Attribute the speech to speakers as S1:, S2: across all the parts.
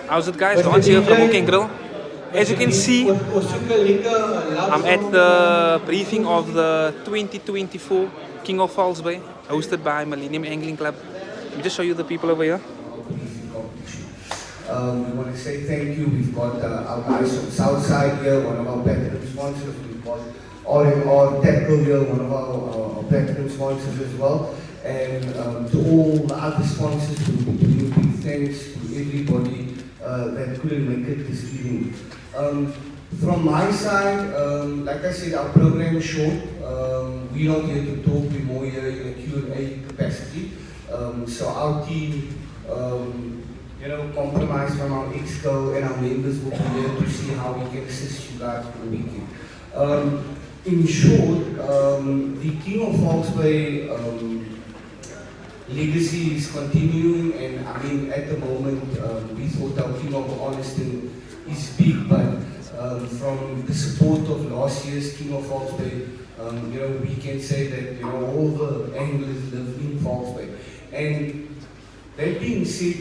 S1: How's it, guys? Lance here from Hook and Grill. As you can see, I'm at the briefing of the 2024 King of Falls Bay, hosted by Millenium Angling Club. Let me just show you the people over here.
S2: We want to say thank you. We've got our guys from Southside here, one of our platinum sponsors. We've got R&R Tackle here, one of our platinum sponsors as well. And to all the other sponsors, to big thanks to everybody that couldn't make it this evening. From my side, like I said, our program is short. We're not here to talk, we're more here in a Q&A capacity. So our team, compromise from our exco and our members will be here to see how we can assist you guys for the weekend. In short, the King of Falls Bay legacy is continuing, and I mean at the moment we thought our King of Honesty is big, but from the support of last year's King of Falls Bay, we can say that all the anglers live in Falls Bay. And that being said,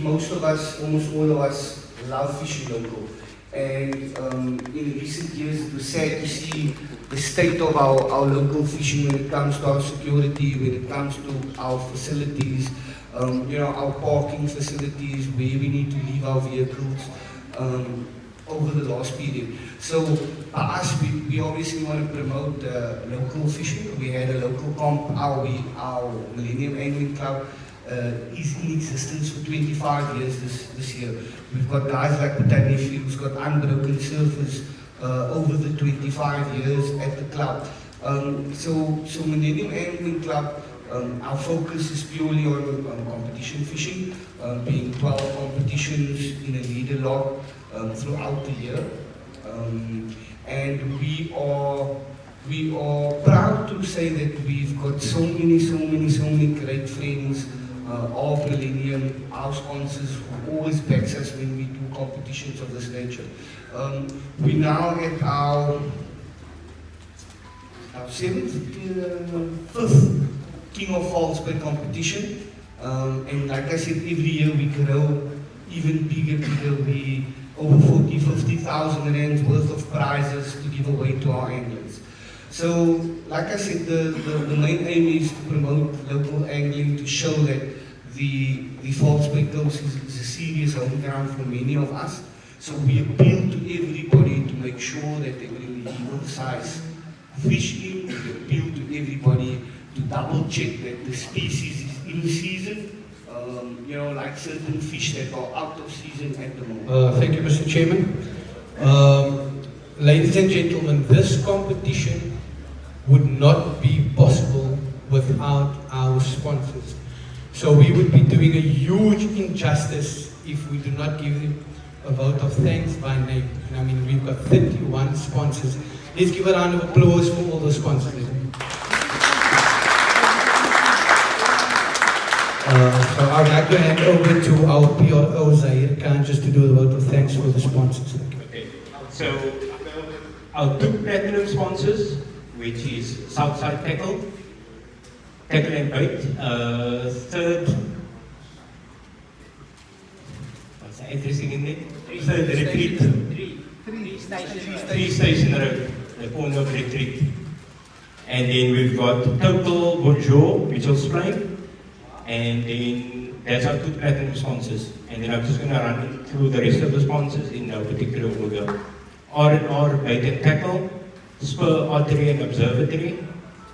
S2: most of us, almost all of us, love fishing local. And in recent years, it was sad to see the state of our local fishing when it comes to our security, when it comes to our facilities, our parking facilities, where we need to leave our vehicles over the last period. So for us, we obviously want to promote local fishing. We had a local comp, our Millenium Angling Club, is in existence for 25 years this year. We've got guys like Botanifi who's got unbroken surfers over the 25 years at the club. So Millenium Angling Club, our focus is purely on competition fishing, being 12 competitions in a leader log throughout the year. And we are proud to say that we've got so many great friends of Millenium, our sponsors who always backs us when we do competitions of this nature. We now at our fifth King of Falls Bay competition, and like I said, every year we grow even bigger. We over 50,000 rands worth of prizes to give away to our anglers. So, like I said, the main aim is to promote local angling, to show that the Falls Bay Coast is a serious home ground for many of us. So we appeal to everybody to make sure that they bring legal size fish in. We appeal to everybody to double check that the species is in season, like certain fish that are out of season at the moment.
S3: Thank you, Mr. Chairman. Ladies and gentlemen, this competition would not be possible without our sponsors. So we would be doing a huge injustice if we do not give them a vote of thanks by name. And I mean, we've got 31 sponsors. Let's give a round of applause for all the sponsors. So I'd like to hand over to our PRO, Zahir Khan, just to do the vote of thanks for the sponsors.
S4: Okay, so our two platinum sponsors, which is Southside Tackle and Bait, third, what's the addressing in there? Third Retreat. Three Station Road, the corner of Retreat. And then we've got Total Bonjour, Mitchell's Plain. And then that's our two platinum sponsors. And then I'm just going to run through the rest of the sponsors in no particular order. R&R Bait and Tackle, Spur Artery and Observatory,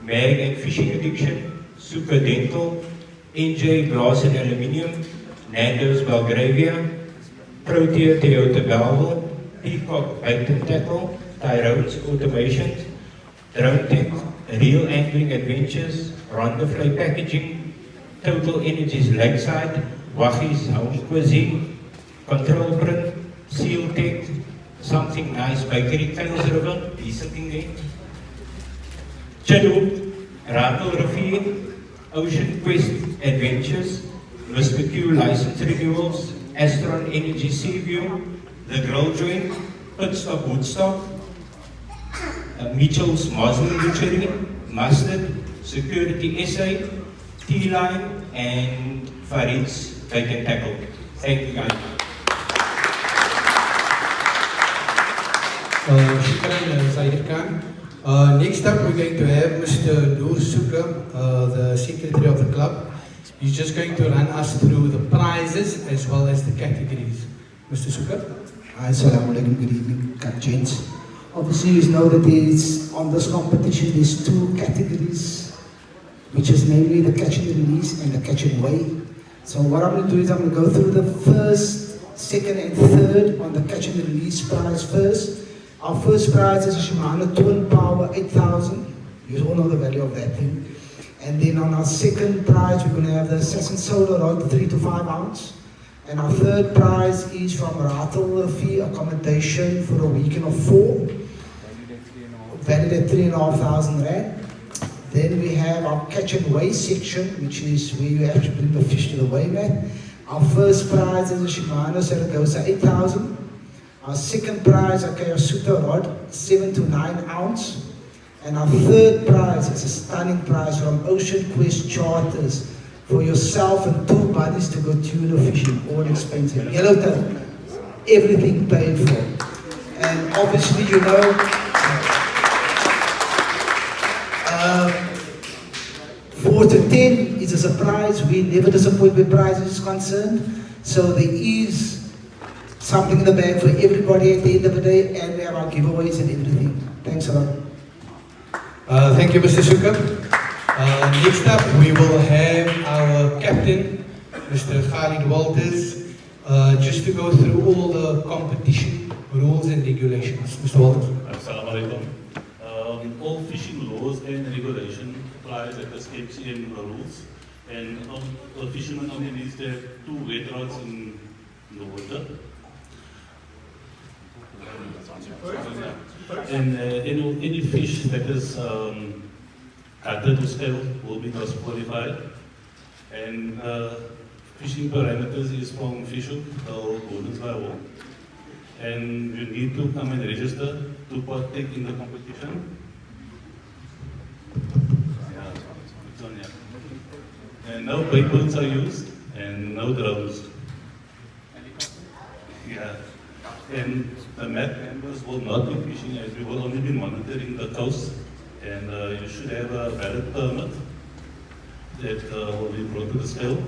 S4: Mag and Fishing Addiction, Super Dental, NJ Glass and Aluminium, Nando's Belgravia, Protea Toyota Belleville, Peacock Bait and Tackle, Tyrone's Automation, Drone Tech, Real Angling Adventures, Ronda Fly Packaging, Total Energies Lakeside, Waggies Home Cuisine, Control Print, Seal Tech, Something Nice Bakery, Tails River, decent thing there, Chinook, Rattle Rivier, Ocean Quest Adventures, Mr. Q License Renewals, Astron Energy Seaview, The Grill Joint, Pitstop Woodstock, Mitchell's Moslem Butchery, Mustard, Security SA, T-Line, and Farid's Bait and Tackle. Thank you, guys.
S3: Shukran, Zaid Khan. Next up, we're going to have Mr. Noor Suka, the secretary of the club. He's just going to run us through the prizes as well as the categories. Mr. Suka.
S5: Assalamu alaikum, good evening, gents. Obviously, you know that there's, on this competition, there's two categories, which is namely the catch and release and the catch and weigh. So what I'm going to do is I'm going to go through the first, second and third on the catch and release prize first. Our first prize is a Shimano Twin Power 8000. You all know the value of that thing. And then on our second prize, we're going to have the Assassin Solar Rod 3 to 5 ounce. And our third prize is from Ratel Fee accommodation for a weekend of 4, valued at 3,500 rand. Then we have our catch and weigh section, which is where you have to bring the fish to the weigh mat. Our first prize is a Shimano Saragosa 8000. Our second prize, a Kayasuta rod 7 to 9 ounce. And our third prize is a stunning prize from Ocean Quest Charters for yourself and 2 buddies to go tuna fishing, all expensive. Yellowtail, everything paid for. And obviously, you know, 4 to 10 is a surprise. We never disappoint where prizes is concerned. So there is something in the bag for everybody at the end of the day, and we have our giveaways and everything. Thanks a lot.
S3: Thank you, Mr. Suka. Next up, we will have our captain, Mr. Khalid Walters, just to go through all the competition rules and regulations. Mr. Walters.
S6: Assalamu alaikum. All fishing laws and regulation applies at the SKCM rules, and a fisherman only needs to have 2 wet rods in the water. And any fish that is cutted to scale will be disqualified. And fishing parameters is from fish hook till golden fly wall. And you need to come and register to partake in the competition. Yeah, it's on here. And no bait boats are used and no drones. Yeah. And the mat members will not be fishing, as we will only be monitoring the coast. And you should have a valid permit that will be brought to the scale.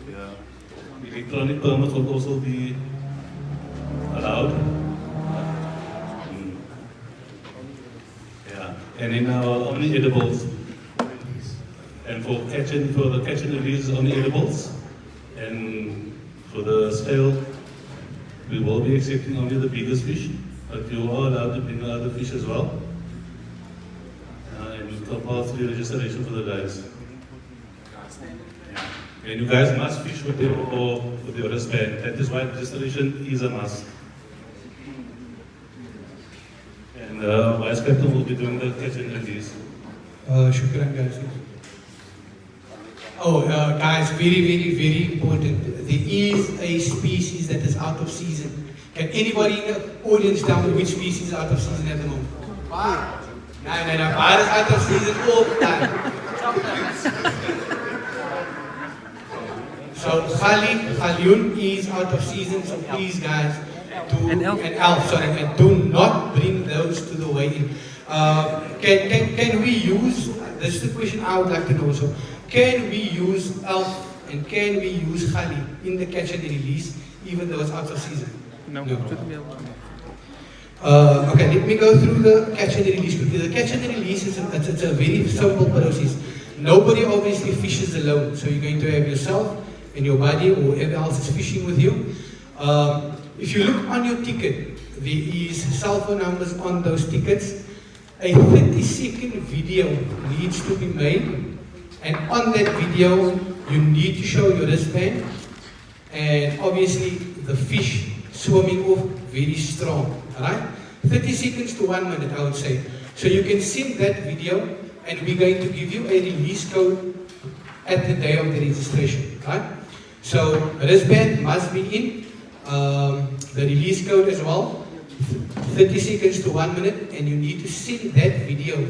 S6: Yeah. Electronic permits will also be allowed. Yeah. And in our only edibles, and for the catch and release only edibles, and for the scale, we will be accepting only the biggest fish, but you are allowed to bring other fish as well. And we compulsory registration for the guys. Yeah. And you guys must fish with your wristband. That is why registration is a must. And Vice Captain will be doing the catch and release.
S3: Shukran, guys. Oh, guys, very important. There is a species that is out of season. Can anybody in the audience tell me which species is out of season at the moment? Bar. No, bar is out of season all the time. So Khalyun is out of season, so please guys, and do not bring those to the weigh-in. Can we use, this is the question I would like to know also, can we use elf and can we use khali in the catch and release even though it's out of season?
S1: No.
S3: Okay, let me go through the catch and release quickly. The catch and release is it's a very simple process. Nobody obviously fishes alone, so you're going to have yourself and your buddy or whoever else is fishing with you. If you look on your ticket, there is cell phone numbers on those tickets. A 30-second video needs to be made. And on that video, you need to show your wristband and obviously the fish swimming off very strong, alright? 30 seconds to 1 minute, I would say. So you can send that video and we're going to give you a release code at the day of the registration, right? So wristband must be in, the release code as well, 30 seconds to 1 minute, and you need to send that video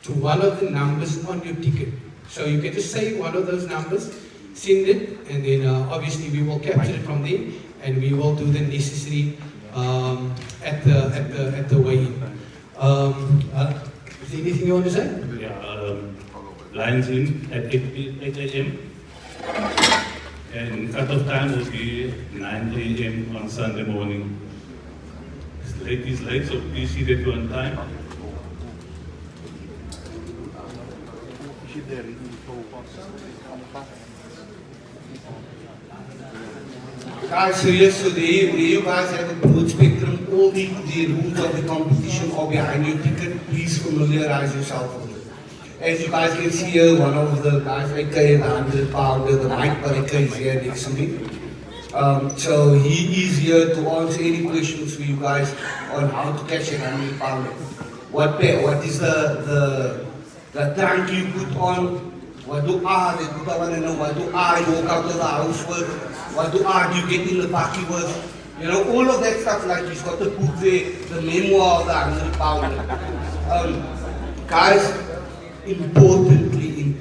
S3: to one of the numbers on your ticket. So you can just say one of those numbers send it, and then obviously we will capture it from there, and we will do the necessary at the weigh-in. Is there anything you want to say?
S6: Yeah, lines in at 8 a.m. and cut-off time will be 9 a.m. on Sunday morning. Late is late, so please see that you're on time.
S2: Guys, so yes, so there you guys have a broad spectrum. All the rules of the competition are behind your ticket. Please familiarize yourself with it. As you guys can see here, one of the guys, like the 100-pounder, the Mike Parika is here next to me. So he is here to answer any questions for you guys on how to catch a 100-pounder. What is the trunk you put on? What do I want to know? What do I walk out of the house with? What do you get in the bucket with? You know, all of that stuff, like he's got to put there, the memoir of the 100-pounder. Guys, importantly,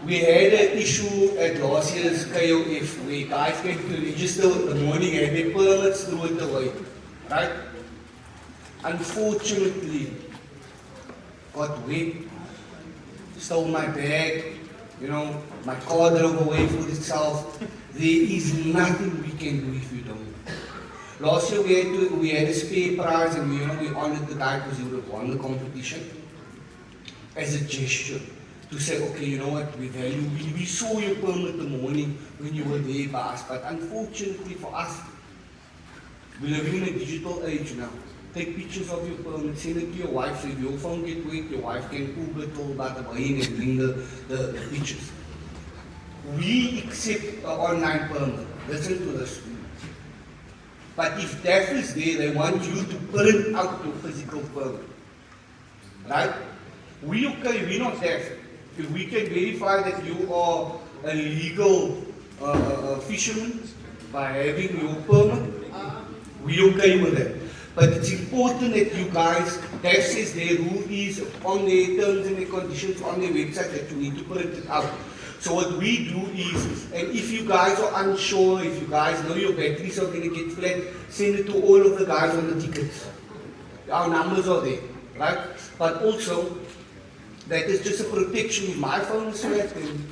S2: we had an issue at last year's KOF where guys came to register in the morning and their permits threw it away, right? Unfortunately, got wet, stole my bag, you know, my car drove away for itself. There is nothing we can do if you don't. Last year we had a spare prize, and we honored the guy because he would have won the competition as a gesture to say, okay, you know what, we saw your permit in the morning when you were there by us, but unfortunately for us, we're living in a digital age now. Take pictures of your permit, send it to your wife, so if your phone gets wet, your wife can Uber told by the buying and bring the pictures. We accept an online permit. Listen to this. But if DAF is there, they want you to print out your physical permit. Right? We're not DAF. If we can verify that you are a legal fisherman by having your permit, we're okay with that. But it's important that you guys, DAF says their rule is on their terms and their conditions on their website that you need to print it out. So what we do is, and if you guys are unsure, if you guys know your batteries are going to get flat, send it to all of the guys on the tickets. Our numbers are there, right? But also, that is just a protection. If my phone is flat, then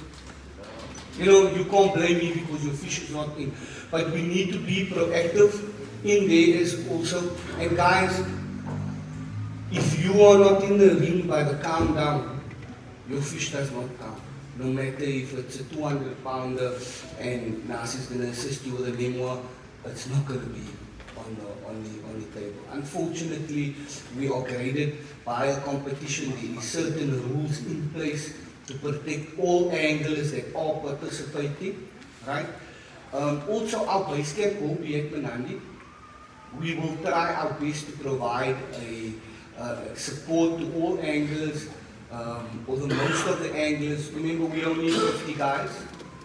S2: you can't blame me because your fish is not in. But we need to be proactive in there as also. And guys, if you are not in the ring by the countdown, your fish does not count. No matter if it's a 200-pounder and Nasi is going to assist you with a memoir, it's not going to be on the table. Unfortunately, we are graded by a competition. There is certain rules in place to protect all anglers that are participating, right? Also, our base camp will be at Manandi. We will try our best to provide a support to all anglers, although most of the anglers, remember we only 50 guys,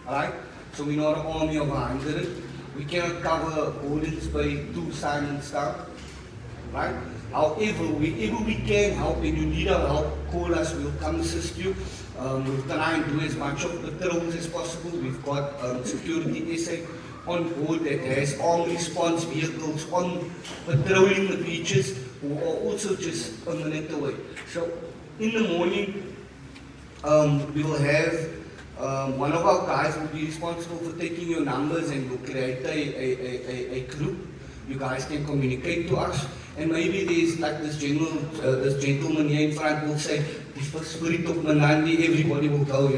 S2: right? So we're not an army of 100. We cannot cover Gordons Bay to Simonstown, right? However, wherever we can help and you need our help, call us, we'll come assist you. We'll try and do as much of patrols as possible. We've got security SA on board that has armed response vehicles on patrolling the beaches who are also just a minute away. So in the morning, we will have one of our guys will be responsible for taking your numbers, and we'll create a group. You guys can communicate to us, and maybe there's like this gentleman here in front will say, the spirit of Manandi, everybody will go,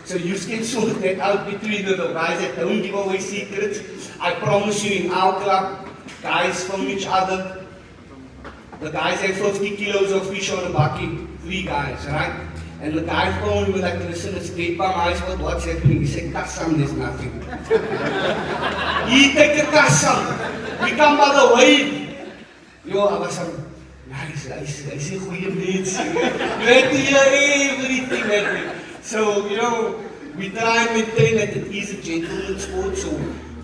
S2: So you can sort that out between the guys that don't give away secrets. I promise you, in our club, guys from each other. The guys have 50 kilos of fish on a bucket, 3 guys, right? And the guy phone was like, listen, it's dead by my eyes, what's happening? He said, Kassam, there's nothing. He take a Kassam. We come by the way. I was nice. I said, goeie mens. You had to hear everything happening. So, we try and maintain that it is a gentleman's sport, so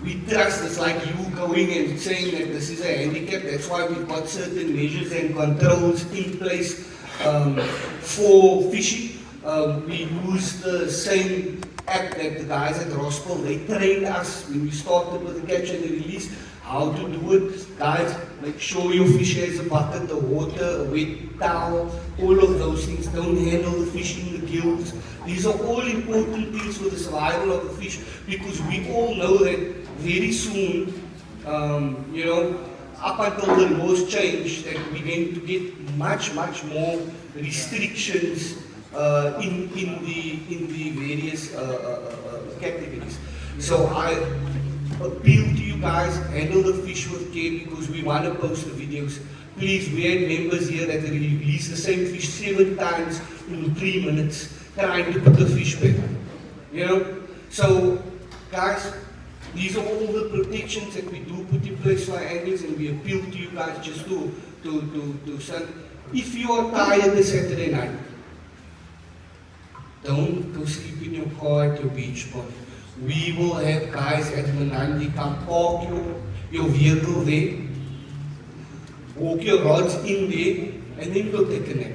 S2: we trust. It's like you going and saying that this is a handicap. That's why we've got certain measures and controls in place for fishing. We use the same app that the guys at Rospel, they trained us when we started with the catch and the release, how to do it. Guys, make sure your fish has a bucket, a water, a wet towel, all of those things. Don't handle the fish in the gills. These are all important things for the survival of the fish, because we all know that very soon, you know, up until the laws change, that we're going to get much more restrictions in the various categories. So I appeal to you guys, handle the fish with care, because we want to post the videos. Please, we had members here that release the same fish 7 times in 3 minutes, trying to put the fish back. You know? So, guys, these are all the protections that we do put in place for our anglers, and we appeal to you guys just to send. If you are tired this Saturday night, don't go sleep in your car at your beach spot. We will have guys at Menandi come park your vehicle there, walk your rods in there, and then go take a nap.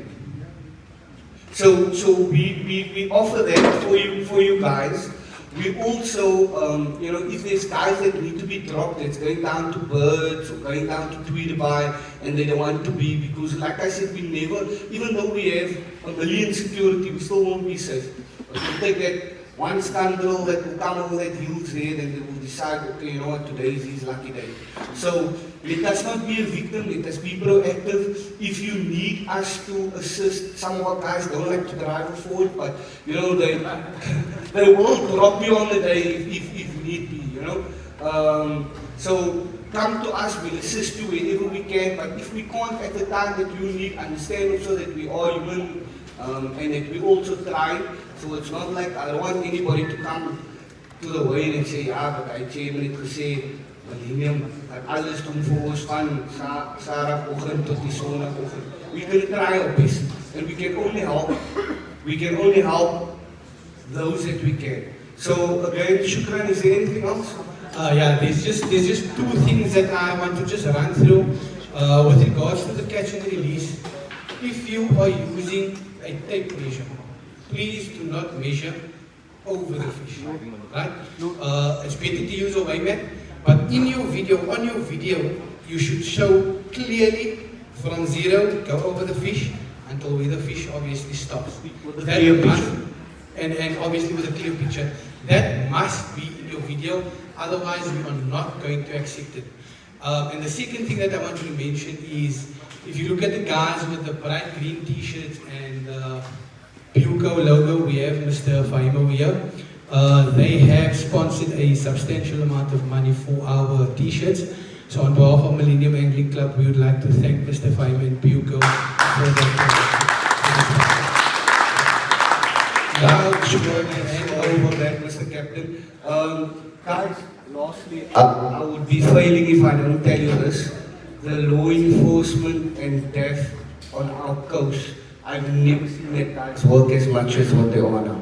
S2: So we offer that for you guys. We also, you know, if there's guys that need to be dropped, that's going down to Birds or going down to Tweedaby, and they don't want to be, because like I said, we never, even though we have 1 million security, we still won't be safe. But we'll take that one scoundrel that will come over that hills there, and they will decide, okay, you know what, today is his lucky day. So let us not be a victim, let us be proactive. If you need us to assist, some of our guys don't like to drive forward, but you know, they will drop you on the day if need be, you know. So come to us, we'll assist you wherever we can, but if we can't at the time that you need, understand also that we are human, and that we also try. So it's not like I don't want anybody to come to the way and say, ja, but I chairman het gesê, Millenium, dat alles doen vir ons van Saterdagoggend tot die Sondagoggend. We can try our best, and we can only help. We can only help those that we can. So again, Shukran, is there anything else?
S3: Yeah, there's just 2 things that I want to just run through with regards to the catch and release. If you are using a tape measure, please do not measure over the fish, right? It's better to use a weigh mat, but in your video, on your video, you should show clearly from 0, go over the fish, until where the fish obviously stops. That must, and obviously with a clear picture, that must be in your video, otherwise we are not going to accept it. And the second thing that I want to mention is, if you look at the guys with the bright green t-shirts and Puco logo, we have Mr. Fahim over here. They have sponsored a substantial amount of money for our t-shirts. So on behalf of Millenium Angling Club, we would like to thank Mr. Fahim and Puco for that.
S2: Now, hand over that, Mr. Captain. Guys, lastly, I would be failing if I don't tell you this. The law enforcement and death on our coast, I've never seen that guys work as much as what they are now.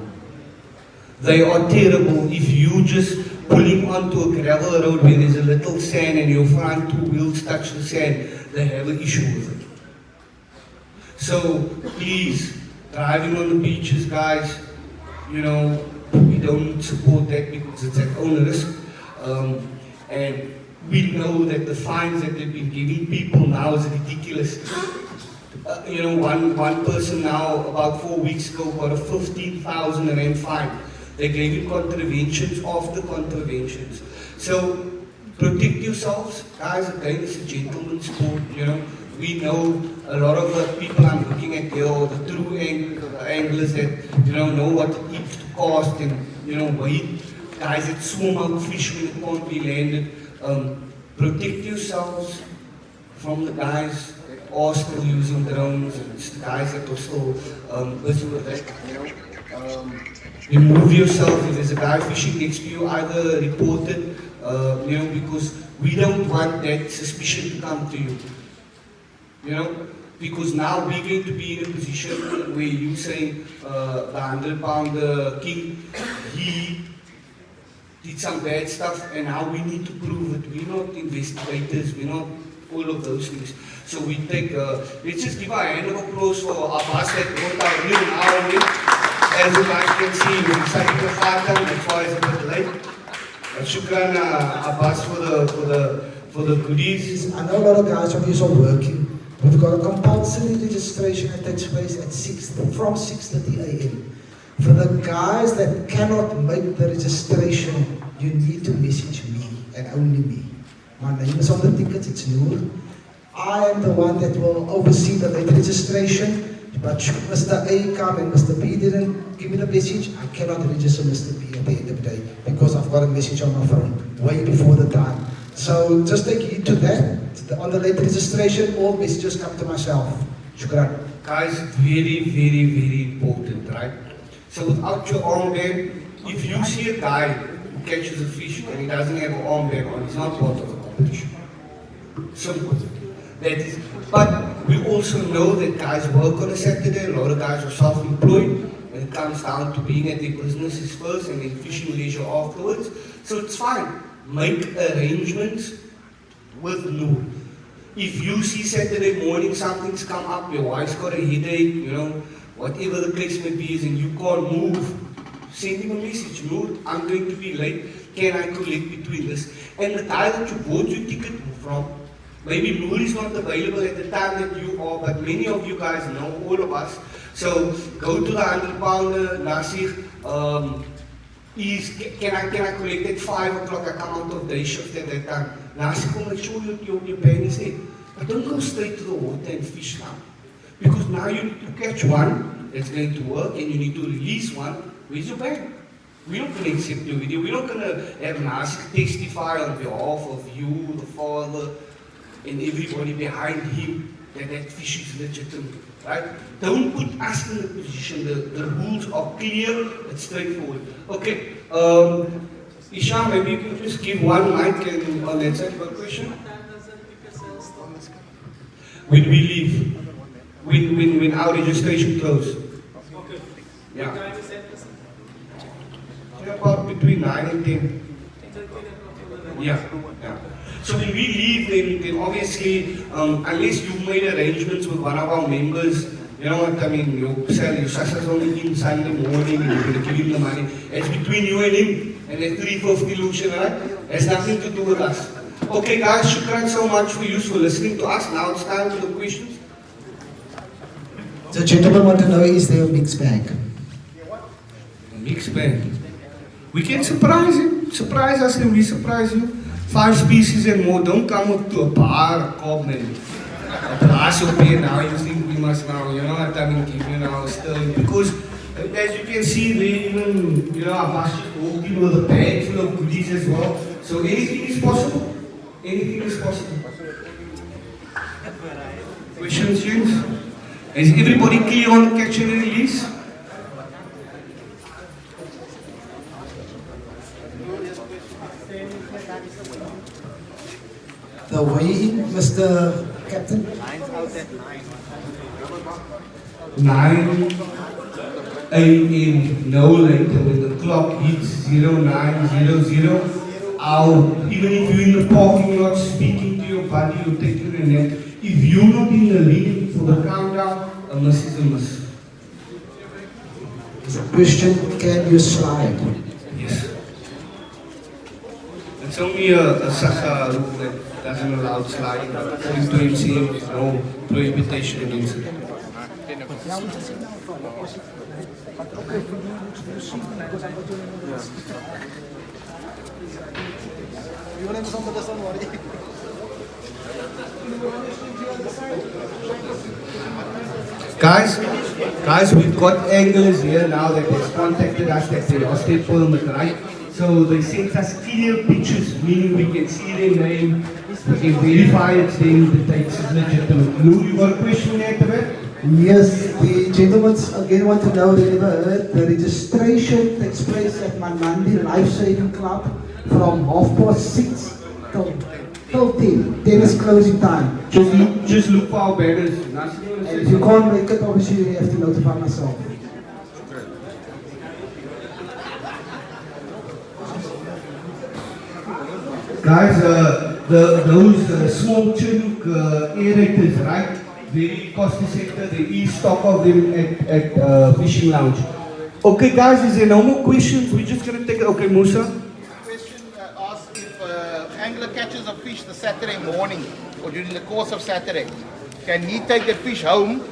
S2: They are terrible. If you just pulling onto a gravel road where there's a little sand and your front 2 wheels touch the sand, they have an issue with it. So please, driving on the beaches, guys, you know, we don't support that because it's at own risk. And we know that the fines that they've been giving people now is ridiculous. You know, one person now, about 4 weeks ago, got a 15,000 rand fine. They gave him contraventions after contraventions. So protect yourselves, guys. Again, it's a gentleman's sport. You know, we know a lot of the people I'm looking at here, or the true anglers that know what it eats to cast and weight. Guys that swim out fish when it can't be landed. Protect yourselves from the guys that are still using drones, and it's the guys that are still busy with that. Remove yourself. If there's a guy fishing next to you, either report it, because we don't want that suspicion to come to you. Because now we're going to be in a position where you saying the 100-pounder king, he did some bad stuff, and now we need to prove it. We're not investigators, we're not all of those things. So we take, let's just give a hand of applause for our boss that brought our real now. as you guys can see, we're starting the fire time, that's why it's a bit late. Shukran Abbas for the goodies.
S5: I know a lot of guys of you are working. We've got a compulsory registration that takes place at from 6:30 a.m. For the guys that cannot make the registration, you need to message me and only me. My name is on the tickets, it's Noor. I am the one that will oversee the late registration. But should Mr. A come and Mr. B didn't give me the message, I cannot register Mr. B at the end of the day because I've got a message on my phone way before the time. So just take heed to that. On the late registration, all messages come to myself. Shukran.
S2: Guys, very, very, very important, right? So without your armband, if you see a guy who catches a fish and he doesn't have an armband on, he's not part of the competition. Simple. That is, but we also know that guys work on a Saturday, a lot of guys are self-employed, and it comes down to being at their businesses first and then fishing leisure afterwards. So it's fine. Make arrangements with Noor. If you see Saturday morning something's come up, your wife's got a headache, you know, whatever the case may be, and you can't move, send him a message. Noor, I'm going to be late. Can I collect between this? And the guy that you bought your ticket from, maybe Noor is not available at the time that you are, but many of you guys know, all of us. So go to the 100-pounder, Nasir. Can I collect at 5 o'clock? I come out of day shift at that time. Nasir will make sure your pen is there. But don't go straight to the water and fish now. Because now you need to catch one that's going to work and you need to release one. Where's your bag? We're not going to accept your video. We're not going to have Nasir testify on behalf of you, the father, and everybody behind him that that fish is legitimate, right? Don't put us in a position. The rules are clear, it's straightforward. Okay, Isha, maybe you can just give one mic and on that side, one question. When we leave, when our registration closes. Okay. Yeah. About between 9 and 10. Yeah. So when we leave, then obviously, unless you've made arrangements with one of our members, you know what I mean, your Sasha's only in Sunday morning and you're going to give him the money. It's between you and him, and that 350 Lucian, right? Has nothing to do with us. Okay guys, shukran so much for you for listening to us. Now it's time for the questions.
S5: The gentleman want to know, is there a mixed bag?
S2: A mixed bag. We can surprise him. Surprise us and we surprise you. 5 species and more. Don't come up to a bar, a cob, and a glass of beer now. You think we must now, you know what I mean, give you now still. Because as you can see, they even, you know, I must walk in with a bag full of goodies as well. So anything is possible. Anything is possible. Questions, James? Is everybody clear on the catch and release?
S5: The weigh-in, Mr. Captain?
S2: 9 a.m. no later when the clock hits 0900. Even if you're in the parking lot speaking to your buddy or taking a nap, if you're not in the ring for the countdown, a miss is a miss.
S5: Question, can you slide?
S2: Yes. It's only a SASA rule that doesn't allow sliding, but according to MCM, there's no prohibition against it. Guys, we've got anglers here now that has contacted us that they lost their permit, right? So they sent us clear pictures, meaning we can see their name, we can verify it's them, the takes is legitimate. Lou, you got a question there to that?
S5: Yes, the gentlemen again want to know, they never heard, the registration takes place at Manandi Life Saving Club from 6:30 till 10. 10 is closing time.
S2: Just look for our banners.
S5: And if you can't make it, obviously you have to notify myself.
S2: Guys, those small Chinook aerators, right? Very cost effective. There is stock of them at Fishing Lounge. Okay, guys, is there no more questions? We're just going to take it. Okay, Musa.
S7: Question asks if angler catches a fish the Saturday morning or during the course of Saturday, can he take the fish home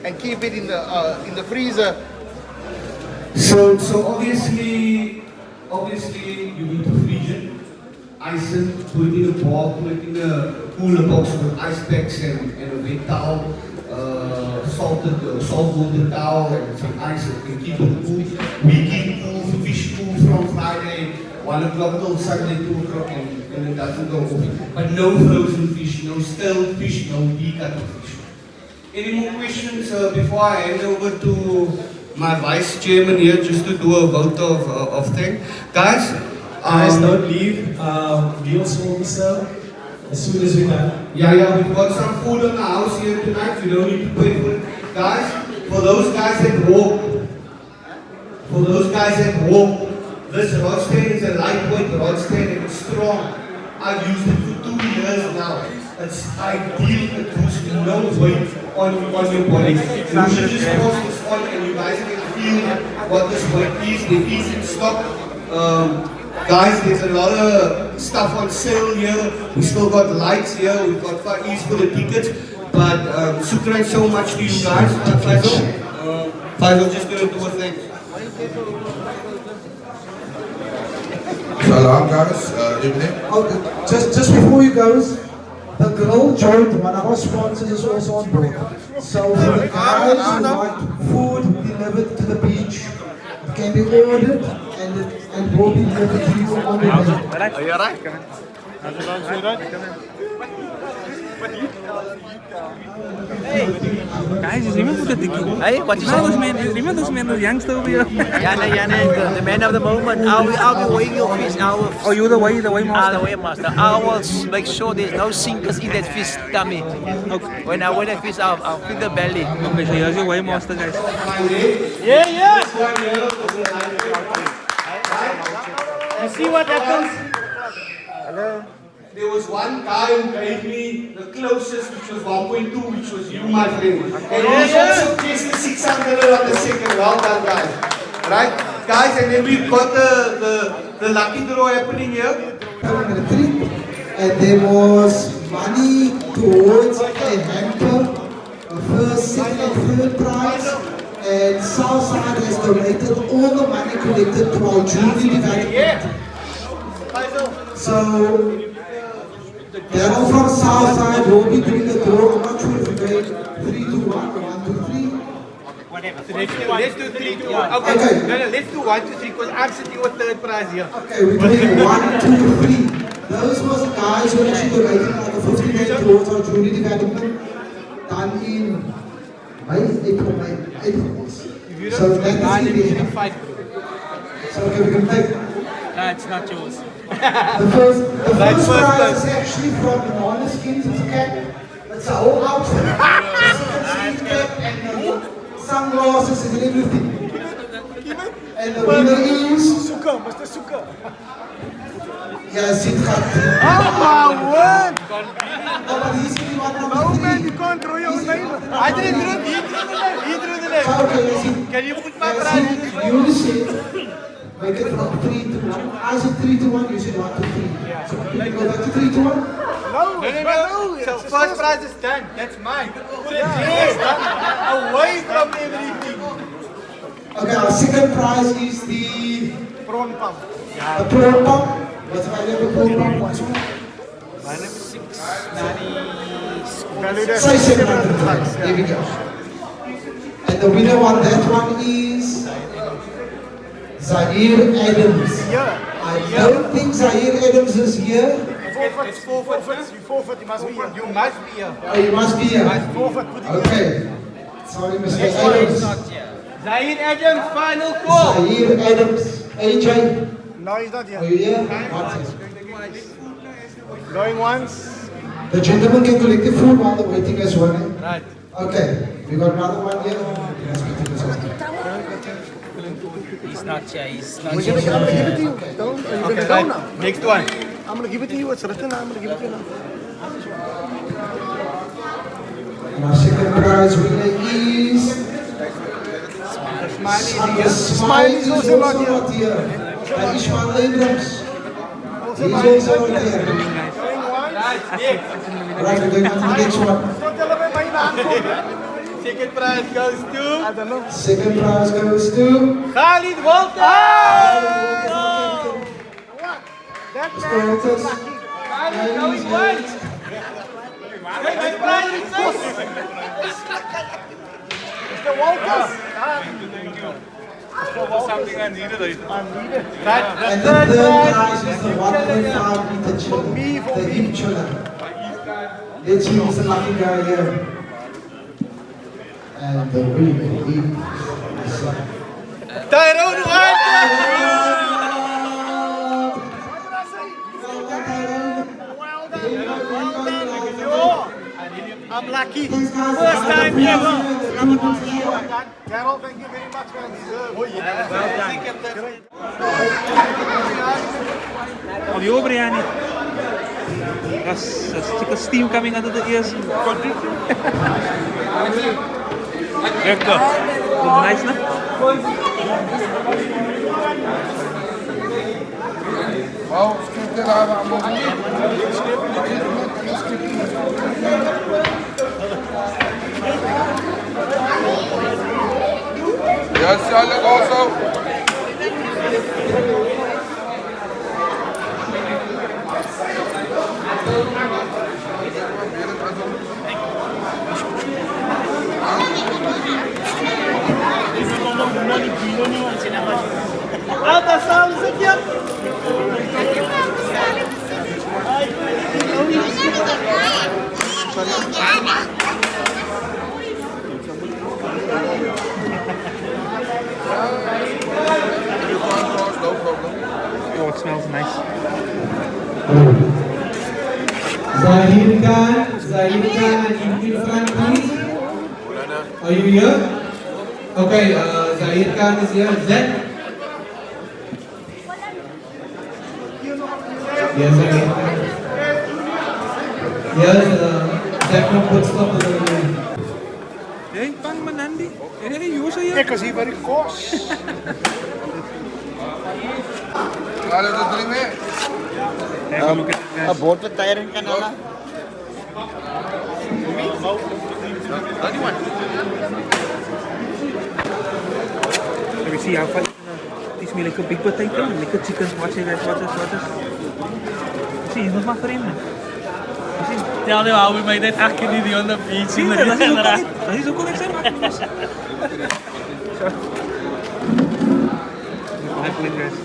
S7: and keep it in the freezer?
S2: So obviously you need to freeze it, ice it, put it in a ball, put it in a cooler box with ice packs and a wet towel, salt water towel and some ice that can keep it cool. We keep cool, fish cool from Friday, 1 o'clock till Sunday, 2 o'clock, and it doesn't go off. But no frozen fish, no stale fish, no decut fish. Any more questions before I hand over to my vice chairman here just to do a vote of thing? Guys,
S8: don't leave. Meals will be served as soon as we're done.
S2: Yeah, we've got some food on the house here tonight. You don't need to pay for it. Guys, for those guys that walk, this rod stand is a lightweight rod stand and it's strong. I've used it for 2 years now. It's ideal, it puts no weight on your body. You should just cross this on and you guys can feel what this weight is. There is in stock. Guys, there's a lot of stuff on sale here. We still got lights here. We've got Far East for the tickets. But shukran so much to you guys. Faisal just going to do a thing.
S9: Salam guys, evening.
S5: Just before you guys, the grill joint, one of our sponsors, is also on board. So for the guys who want food delivered to the beach, it can be ordered and will be delivered to you on the way.
S7: Are you alright?
S1: Guys, just remember the Dickie.
S10: Hey, what you say?
S1: Remember those men, the youngster over here?
S10: Yana, the man of the moment. I'll be weighing your fish.
S1: Oh, you're the way master?
S10: The weigh master. I will make sure there's no sinkers in that fish tummy.
S1: Okay.
S10: When I weigh that fish, I'll feel the belly.
S1: Okay, so here's your way master, guys.
S10: Yeah.
S7: You see what happens?
S2: There was one guy who gave me the closest, which was 1.2, which was you, my friend. And he also tasted 600 on the second. Well done, guys. Right? Guys, and then we've got the lucky draw happening here.
S5: And there was money towards a hamper, a first, second, and third prize. And Southside has donated all the money collected to our jewelry development. So, Daryl from Southside will be doing the draw. I'm not sure if we made 3 to 1 or 1 to 3.
S7: Whatever. So let's do 3 to 1. Okay. No, let's do 1 to 3 because I'm sitting with third prize here.
S5: Okay, we're doing 1, 2, 3. Those was the guys who actually donated like a 50 day towards our jewelry development done in April. So that is in the fight. So okay, we can take.
S10: No, it's not yours.
S5: The first prize is actually from the Moleskins. It's a cap. It's a whole outfit. It's a cap and sunglasses and everything. And the winner is
S7: Suka, Mr. Suka.
S5: Yes, it got.
S7: Oh my word!
S5: No, but he's the one number 3.
S7: Man, you can't draw your name. I didn't draw. He drew the name.
S5: Okay, yes,
S7: Can you put my
S5: yes,
S7: prize?
S5: you said make it from 3 to 1. I said 3 to 1, you said 1 to 3. So can we go back to 3 to 1?
S7: No. So first prize is done. That's mine. Yes, done. Away from everything.
S5: Okay, our second prize is the
S7: Prawn pump.
S5: The prawn pump. What's my name? The prawn pump. What's my name? Say 700 bucks. There we go. And the winner on that one is Zaire Adams. I don't think Zaire Adams is here.
S7: It's forfeit. You forfeit. You must be here. You must be here.
S5: Oh, you must be here.
S7: Must forfeit.
S5: Okay. Sorry, Mr. Adams.
S7: Zaire Adams, final call.
S5: Zaire Adams. AJ.
S7: No, he's not
S5: Are
S7: here.
S5: you here? Not here.
S7: Going once.
S5: The gentleman can collect the food while the waiting is running.
S7: Right.
S5: Okay. We got another one here. Let's get to this one.
S10: He's not here. He's not
S7: I'm
S10: here.
S7: gonna give it to you. Don't. You're
S10: Okay,
S7: gonna go
S10: right.
S7: now. Next one. I'm gonna give it to you. It's written. I'm gonna give it to you now.
S5: And our second prize winner is Smiley is also not here. Ishmael Abrams. He's also not here. Right, we're going to the next one.
S10: Second prize goes to
S5: Second prize goes to
S10: Khalid Walker.
S5: Mr. Walters.
S10: Khalid going once. Second prize is Mr. Walters.
S1: Something I needed.
S5: And the third prize is the 1.5 meter chiller. The hip chiller. Let's see who's the lucky guy here. And the winner is
S10: Tyrone Walker. I'm lucky. First time ever.
S7: Carol, thank you very much for
S1: Of your biryani. That's chicken steam coming out of the ears. Lekker. Looks nice, no?
S7: Wow, skip the lava. Yes, Alec also.
S10: Alta Salles aqui, ó.
S1: Oh, it smells nice.
S8: Zahir Khan, and in front, please. Are you here? Okay, Zahir Khan is here. Zach? Yes, Zahir Khan. Yes, Zach from Woodstock is over here.
S1: Hey, Pang Manandi. Hey, you also here?
S7: Because he very coarse. Are you doing it?
S1: Have a look at it, guys.
S10: Boat with tire in Canada.
S1: Let me see how far. Teach me like a big potato, like a chicken. Watch it, guys. Watch this. See, he's not my friend, man.
S10: Tell them how we made that activity on the beach in the
S1: Dat is ook al iets, hè?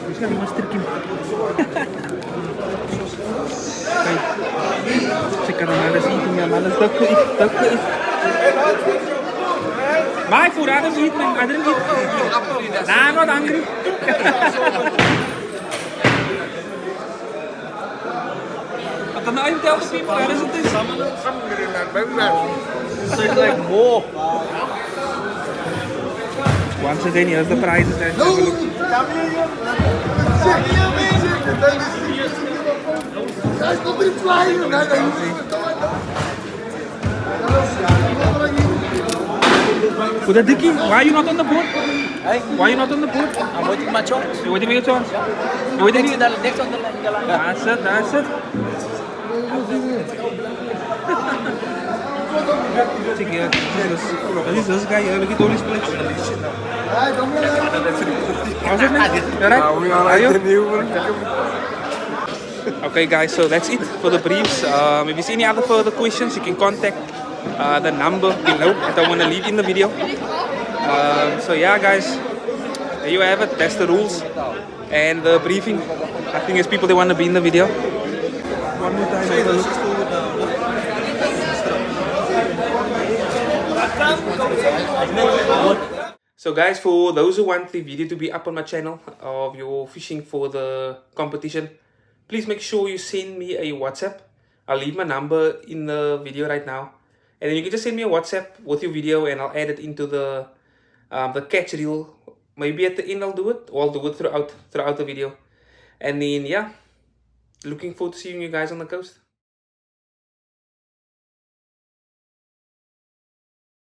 S1: Misschien die master kim. Kijk, ik kan hem alles eten, ja, maar dat is toch goed. Maar voor haar is niet, man. I didn't eat. Nah, I'm not hungry. But then I tell the people, where is it this?
S10: So it's like more.
S1: Once again, here's the prizes. Guys. Have a look.
S7: Guys, nobody flying.
S1: Good Dickie, why are you not on the boat?
S10: Hey,
S1: Why are you not on the boat?
S10: I'm waiting my chance.
S1: You're waiting for your chance? You're waiting for
S10: Next on the line.
S1: That's it, that's it. Check here. This is this guy here. Look at all his plates. How's it, man? You alright? Are you? Okay, guys, so that's it for the briefs. If you see any other further questions, you can contact the number below that I want to leave in the video. So yeah, guys, there you have it. That's the rules and the briefing. I think there's people that want to be in the video. One more time. Have a look. So guys, for those who want the video to be up on my channel of your fishing for the competition, please make sure you send me a WhatsApp. I'll leave my number in the video right now, and then you can just send me a WhatsApp with your video and I'll add it into the catch reel. Maybe at the end I'll do it, or I'll do it throughout the video. And then yeah, looking forward to seeing you guys on the coast.